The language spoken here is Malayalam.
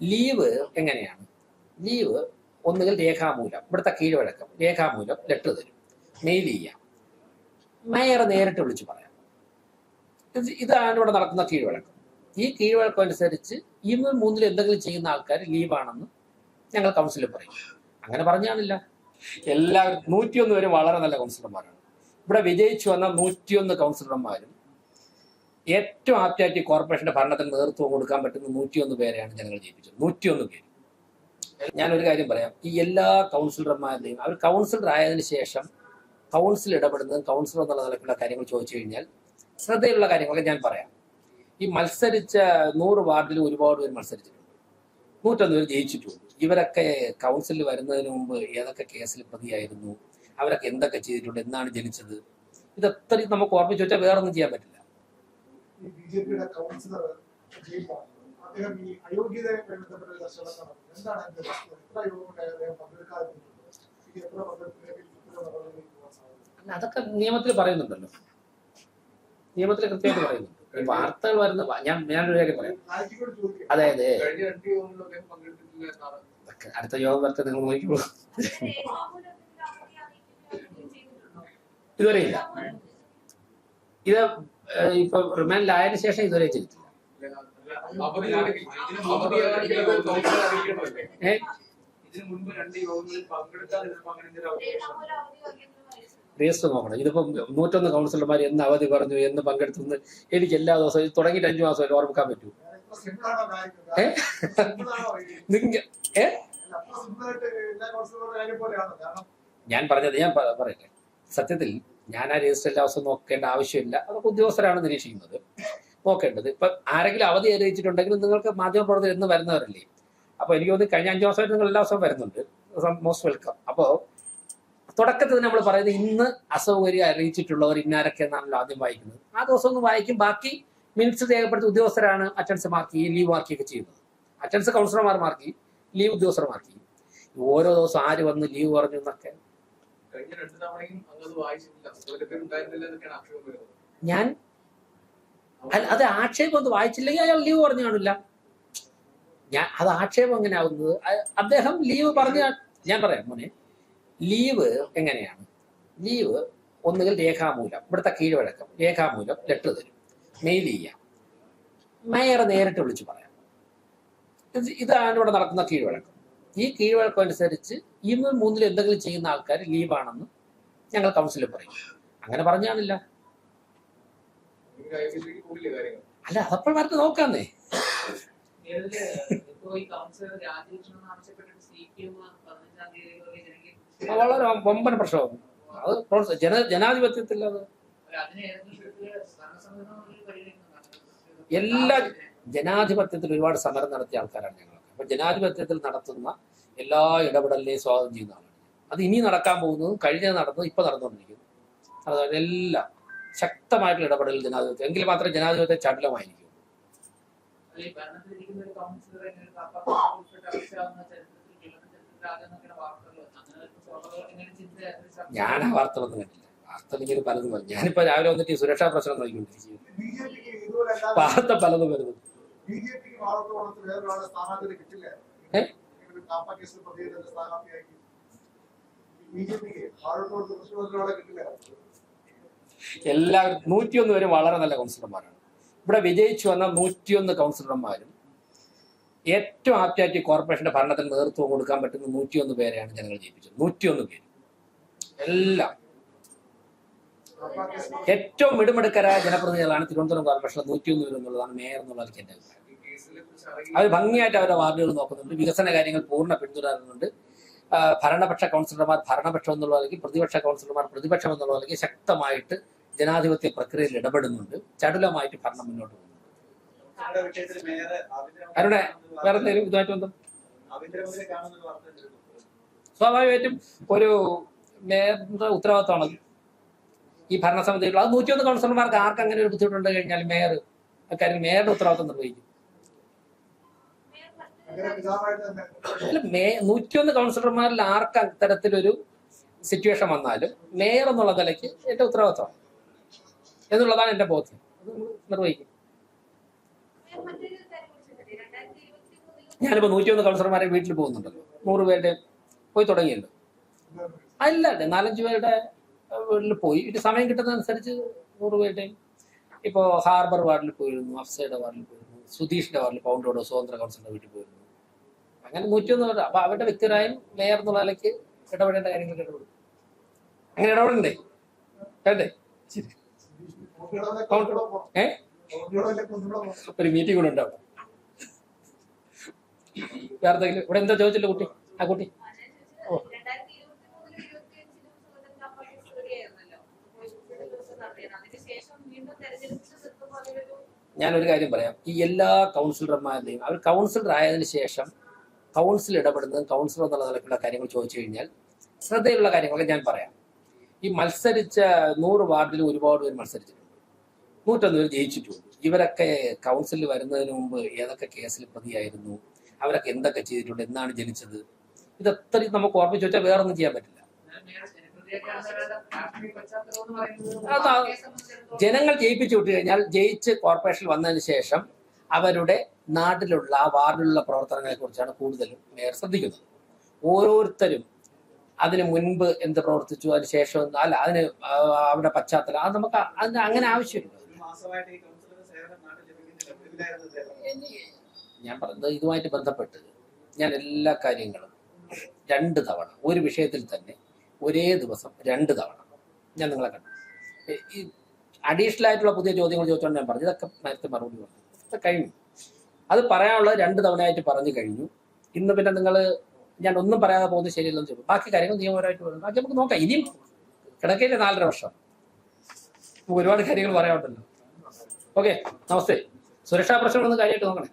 ലീവ് എങ്ങനെയാണ്? ലീവ് ഒന്നുകിൽ രേഖാമൂലം, ഇവിടുത്തെ കീഴ്വഴക്കം രേഖാമൂലം ലെറ്റർ തരും, മെയിൽ ചെയ്യാം, മേയറെ നേരിട്ട് വിളിച്ച് പറയാം. ഇതാണ് ഇവിടെ നടക്കുന്ന കീഴ്വഴക്കം. ഈ കീഴ്വഴക്കം അനുസരിച്ച് ഈ മൂന്നിൽ എന്തെങ്കിലും ചെയ്യുന്ന ആൾക്കാർ ലീവാണെന്ന് ഞങ്ങൾ കൗൺസിലിൽ പറയും. അങ്ങനെ പറഞ്ഞാണില്ല. എല്ലാവരും 101 പേരും വളരെ നല്ല കൗൺസിലർമാരാണ്. ഇവിടെ വിജയിച്ചു വന്ന 101 കൗൺസിലർമാരും ഏറ്റവും ആപ്റ്റായിട്ട് കോർപ്പറേഷന്റെ ഭരണത്തിന് നേതൃത്വം കൊടുക്കാൻ പറ്റുന്ന 101 പേരെയാണ് ജനങ്ങൾ ജയിപ്പിച്ചത്. 101 പേര്. ഞാനൊരു കാര്യം പറയാം, ഈ എല്ലാ കൗൺസിലർമാരുടെയും അവർ കൗൺസിലർ ആയതിനു ശേഷം കൗൺസിൽ ഇടപെടുന്നത് കൗൺസിലർ എന്നുള്ള നിലക്കുള്ള കാര്യങ്ങൾ ചോദിച്ചു കഴിഞ്ഞാൽ ശ്രദ്ധയിലുള്ള കാര്യങ്ങളൊക്കെ ഞാൻ പറയാം. ഈ മത്സരിച്ച 100 വാർഡിൽ ഒരുപാട് പേര് മത്സരിച്ചിട്ടുണ്ട്, 101 പേര് ജയിച്ചിട്ടുണ്ട്. ഇവരൊക്കെ കൗൺസിലിൽ വരുന്നതിന് മുമ്പ് ഏതൊക്കെ കേസിൽ പ്രതിയായിരുന്നു, അവരൊക്കെ എന്തൊക്കെ ചെയ്തിട്ടുണ്ട്, എന്നാണ് ജനിച്ചത്, ഇതത്രയും നമുക്ക് ഓർമ്മിച്ച് വെച്ചാൽ വേറെ ഒന്നും ചെയ്യാൻ പറ്റില്ല. അതൊക്കെ നിയമത്തിൽ പറയുന്നുണ്ടല്ലോ, നിയമത്തിൽ കൃത്യമായിട്ട് പറയുന്നുണ്ട്. ഈ വാർത്തകൾ വരുന്ന ഞാനൊരു കാര്യം പറയാം, അതായത് അടുത്ത യോഗം വരട്ടെ, നിങ്ങൾ നോക്കിക്കോളൂ. ഇതുവരെ ഇല്ല. ഇത് ഇപ്പൊ റിമാൻഡിലായതിനു ശേഷം ഇതുവരെ ചെയ്തിട്ടില്ല. രജിസ്റ്റർ നോക്കണം. ഇതിപ്പം 101 കൗൺസിലർമാർ എന്ന് അവധി പറഞ്ഞു, എന്ന് പങ്കെടുത്തു, എനിക്ക് എല്ലാ ദിവസവും തുടങ്ങിയിട്ട് 5 മാസം ഓർമ്മിക്കാൻ പറ്റൂ. ഞാൻ പറഞ്ഞത് ഞാൻ പറയട്ടെ, സത്യത്തിൽ ഞാൻ ആ രജിസ്റ്റർ എല്ലാ ദിവസവും നോക്കേണ്ട ആവശ്യമില്ല. അതൊക്കെ ഉദ്യോഗസ്ഥരാണ് നിരീക്ഷിക്കുന്നത്, നോക്കേണ്ടത്. ഇപ്പൊ ആരെങ്കിലും അവധി അറിയിച്ചിട്ടുണ്ടെങ്കിൽ നിങ്ങൾക്ക് മാധ്യമപ്രവർത്തകർ എന്ന് വരുന്നവരല്ലേ. അപ്പൊ എനിക്ക് തോന്നി കഴിഞ്ഞ 5 മാസമായിട്ട് നിങ്ങൾ എല്ലാ ദിവസവും വരുന്നുണ്ട്, മോസ്റ്റ് വെൽക്കം. അപ്പോ തുടക്കത്തിൽ നമ്മൾ പറയുന്നത് ഇന്ന് അസൗകര്യം അറിയിച്ചിട്ടുള്ളവർ ഇന്നാരൊക്കെ എന്നാണല്ലോ ആദ്യം വായിക്കുന്നത്. ആ ദിവസം ഒന്ന് വായിക്കും, ബാക്കി മിനിറ്റ്സ് രേഖപ്പെടുത്തി ഉദ്യോഗസ്ഥരാണ് അറ്റൻഡൻസ് മാർക്ക് ചെയ്യും, ലീവ് മാർക്കിയൊക്കെ ചെയ്യുന്നത്. അറ്റൻഡൻസ് കൗൺസിലർമാർ മാർക്ക് ചെയ്യും, ലീവ് ഉദ്യോഗസ്ഥർ മാർക്ക് ചെയ്യും. ഓരോ ദിവസം ആര് വന്ന് ലീവ് പറഞ്ഞു എന്നൊക്കെ ഞാൻ അത് ആക്ഷേപം ഒന്ന് വായിച്ചില്ലെങ്കിൽ അയാൾ ലീവ് പറഞ്ഞു കാണില്ല. അത് ആക്ഷേപം എങ്ങനെ ആവുന്നത്? അദ്ദേഹം ലീവ് പറഞ്ഞ, ഞാൻ പറയാം മോനെ, ലീവ് എങ്ങനെയാണ്? ലീവ് ഒന്നുകിൽ രേഖാമൂലം, ഇവിടുത്തെ കീഴ്വഴക്കം രേഖാമൂലം ലെറ്റർ തരും, മെയിൽ ചെയ്യാം, മേയറെ നേരിട്ട് വിളിച്ച് പറയാം. ഇതാണ് ഇവിടെ നടക്കുന്ന കീഴ്വഴക്കം. ഈ കീഴ്വഴക്കം അനുസരിച്ച് ഈ മൂന്നിൽ എന്തെങ്കിലും ചെയ്യുന്ന ആൾക്കാർ ലീവാണെന്ന് ഞങ്ങൾ കൗൺസിലിൽ പറയും. അങ്ങനെ പറഞ്ഞാണില്ല. അല്ല, അതപ്പോൾ വരട്ട് നോക്കാന്നേ. വളരെ വമ്പൻ പ്രശ്നമാണ് അത്. ജനാധിപത്യത്തിൽ അത് എല്ലാ ജനാധിപത്യത്തിൽ ഒരുപാട് സമരം നടത്തിയ ആൾക്കാരാണ് ഞങ്ങളൊക്കെ. അപ്പൊ ജനാധിപത്യത്തിൽ നടത്തുന്ന എല്ലാ ഇടപെടലിനെയും സ്വാഗതം ചെയ്യുന്ന ആളാണ്. അത് ഇനി നടക്കാൻ പോകുന്നതും കഴിഞ്ഞത് നടന്നതും ഇപ്പൊ നടന്നുകൊണ്ടിരിക്കുന്നു. അതായത് എല്ലാം ശക്തമായിട്ടുള്ള ഇടപെടൽ ജനാധിപത്യം, എങ്കിൽ മാത്രമേ ജനാധിപത്യം ചടുലമായിരിക്കും. ഞാൻ ആ വാർത്തകളൊന്നും കണ്ടില്ല. വാർത്തകൾ ഇങ്ങനെ പലതും വരും. ഞാനിപ്പോ രാവിലെ വന്നിട്ട് ഈ സുരക്ഷാ പ്രശ്നം നോക്കിക്കൊണ്ടിരിക്കുന്നു. വാർത്ത പലതും വരുന്നു. എല്ലാവരും 101 പേരും വളരെ നല്ല കൗൺസിലർമാരാണ്. ഇവിടെ വിജയിച്ചു വന്ന 101 കൗൺസിലർമാരും ഏറ്റവും ആപ്റ്റായിട്ട് കോർപ്പറേഷന്റെ ഭരണത്തിന് നേതൃത്വം കൊടുക്കാൻ പറ്റുന്ന 101 പേരെയാണ് ജനങ്ങൾ ജയിപ്പിച്ചത്. 101 പേര് എല്ലാം ഏറ്റവും മിടുമിടുക്കരായ ജനപ്രതിനിധികളാണ് തിരുവനന്തപുരം കോർപ്പറേഷൻ 101 പേര് എന്നുള്ളതാണ് മേയർ എന്നുള്ളത് എന്റെ അഭിപ്രായം. അവർ ഭംഗിയായിട്ട് അവരുടെ വാർഡുകൾ നോക്കുന്നുണ്ട്, വികസന കാര്യങ്ങൾ പൂർണ്ണ പിന്തുടരുന്നുണ്ട്. ഭരണപക്ഷ കൗൺസിലർമാർ ഭരണപക്ഷം എന്നുള്ളതിലേക്ക്, പ്രതിപക്ഷ കൗൺസിലർമാർ പ്രതിപക്ഷം എന്നുള്ളതിലേക്ക് ശക്തമായിട്ട് ജനാധിപത്യ പ്രക്രിയയിൽ ഇടപെടുന്നുണ്ട്. ചടുലമായിട്ട് ഭരണം മുന്നോട്ട് പോകുന്നുണ്ട്. അവരുടെ വേറെ എന്തെങ്കിലും ഇതുമായിട്ട് ബന്ധം? സ്വാഭാവികമായിട്ടും ഒരു മേയറിന്റെ ഉത്തരവാദിത്തമാണ് ഈ ഭരണസമിതികൾ. അത് 101 കൗൺസിലർമാർക്ക് ആർക്ക് അങ്ങനെ ഒരു ബുദ്ധിമുട്ടുണ്ട് കഴിഞ്ഞാൽ മേയർ അക്കാര്യം മേയറുടെ ഉത്തരവാദിത്തം നിർവഹിക്കും. 101 കൗൺസിലർമാരിൽ ആർക്ക് അത്തരത്തിലൊരു സിറ്റുവേഷൻ വന്നാലും മേയർ എന്നുള്ള നിലയ്ക്ക് എന്റെ ഉത്തരവാദിത്തമാണ് എന്നുള്ളതാണ് എന്റെ ബോധ്യം. അത് നമ്മൾ നിർവഹിക്കും. ഞാനിപ്പോൾ 101 കൗൺസിലർമാരെ വീട്ടിൽ പോകുന്നുണ്ടല്ലോ, 100 പേരുടെ പോയി തുടങ്ങിയല്ലോ. അല്ല 4-5 പേരുടെ വീട്ടിൽ പോയി, ഇത് സമയം കിട്ടുന്നതനുസരിച്ച് 100 പേരുടെയും. ഇപ്പോൾ ഹാർബർ വാർഡിൽ പോയിരുന്നു, അഫ്സയുടെ വാർഡിൽ പോയിരുന്നു, സുധീഷിന്റെ വാർഡിൽ പൗണ്ടോടോ സ്വതന്ത്ര കൗൺസിലറുടെ വീട്ടിൽ പോയിരുന്നു. അങ്ങനെ 101 പേര്. അപ്പൊ അവരുടെ വ്യക്തിപരമായും മേയർ എന്നുള്ള നിലയ്ക്ക് ഇടപെടേണ്ട കാര്യങ്ങൾ ഇടപെടും. അങ്ങനെ ഇടപെടണ്ടേ വേണ്ടേ? ഒരു മീറ്റിംഗ് കൂടെ ഉണ്ടാവും. വേറെ എന്തെങ്കിലും ഇവിടെ എന്താ ചോദിച്ചില്ല കുട്ടി? ആ കുട്ടി ഞാനൊരു കാര്യം പറയാം. ഈ എല്ലാ കൗൺസിലർമാരുടെയും അവർ കൗൺസിലർ ആയതിനു ശേഷം കൗൺസിൽ ഇടപെടുന്നതും കൗൺസിലർ എന്നുള്ള നിലക്കുള്ള കാര്യങ്ങൾ ചോദിച്ചു കഴിഞ്ഞാൽ ശ്രദ്ധയിലുള്ള കാര്യങ്ങളൊക്കെ ഞാൻ പറയാം. ഈ മത്സരിച്ച 100 വാർഡിൽ ഒരുപാട് പേര് മത്സരിച്ചിട്ടുണ്ട്, 101 പേര് ജയിച്ചിട്ടുണ്ട്. ഇവരൊക്കെ കൗൺസിലിൽ വരുന്നതിന് മുമ്പ് ഏതൊക്കെ കേസിൽ പ്രതിയായിരുന്നു, അവരൊക്കെ എന്തൊക്കെ ചെയ്തിട്ടുണ്ട്, എന്നാണ് ജനിച്ചത്, ഇതത്രയും നമുക്ക് ഓർമ്മിച്ച് വെച്ചാൽ വേറൊന്നും ചെയ്യാൻ പറ്റില്ല. ജനങ്ങൾ ജയിപ്പിച്ചു വിട്ടു കഴിഞ്ഞാൽ ജയിച്ച് കോർപ്പറേഷനിൽ വന്നതിന് ശേഷം അവരുടെ നാട്ടിലുള്ള ആ വാർഡിലുള്ള പ്രവർത്തനങ്ങളെ കുറിച്ചാണ് കൂടുതലും മേയർ ശ്രദ്ധിക്കുന്നത്. ഓരോരുത്തരും അതിന് മുൻപ് എന്ത് പ്രവർത്തിച്ചു, അതിന് ശേഷം അല്ല, അതിന് അവരുടെ പശ്ചാത്തലം, അത് നമുക്ക് അതിന് അങ്ങനെ ആവശ്യമില്ല. ഞാൻ പറയുന്നത് ഇതുമായിട്ട് ബന്ധപ്പെട്ട് ഞാൻ എല്ലാ കാര്യങ്ങളും 2 തവണ ഒരു വിഷയത്തിൽ തന്നെ ഒരേ ദിവസം 2 തവണ ഞാൻ നിങ്ങളെ കണ്ടു. ഈ അഡീഷണൽ ആയിട്ടുള്ള പുതിയ ചോദ്യങ്ങൾ ചോദിച്ചുകൊണ്ട് ഞാൻ പറഞ്ഞു, ഇതൊക്കെ നേരത്തെ മറുപടി പറഞ്ഞു, ഇതൊക്കെ കഴിഞ്ഞു. അത് പറയാനുള്ളത് 2 തവണയായിട്ട് പറഞ്ഞു കഴിഞ്ഞു. ഇന്ന് പിന്നെ നിങ്ങൾ ഞാൻ ഒന്നും പറയാതെ പോകുന്നത് ശരിയല്ലെന്ന് ചോദിച്ചു. ബാക്കി കാര്യങ്ങൾ നിയമപരമായിട്ട് പറഞ്ഞു, ബാക്കി നമുക്ക് നോക്കാം. ഇനിയും കിടക്കയില്ലേ 4.5 വർഷം, ഒരുപാട് കാര്യങ്ങൾ പറയാനുണ്ടല്ലോ. ഓക്കെ, നമസ്തേ. സുരക്ഷാ പ്രശ്നങ്ങളൊന്നും കാര്യമായിട്ട് നോക്കണേ.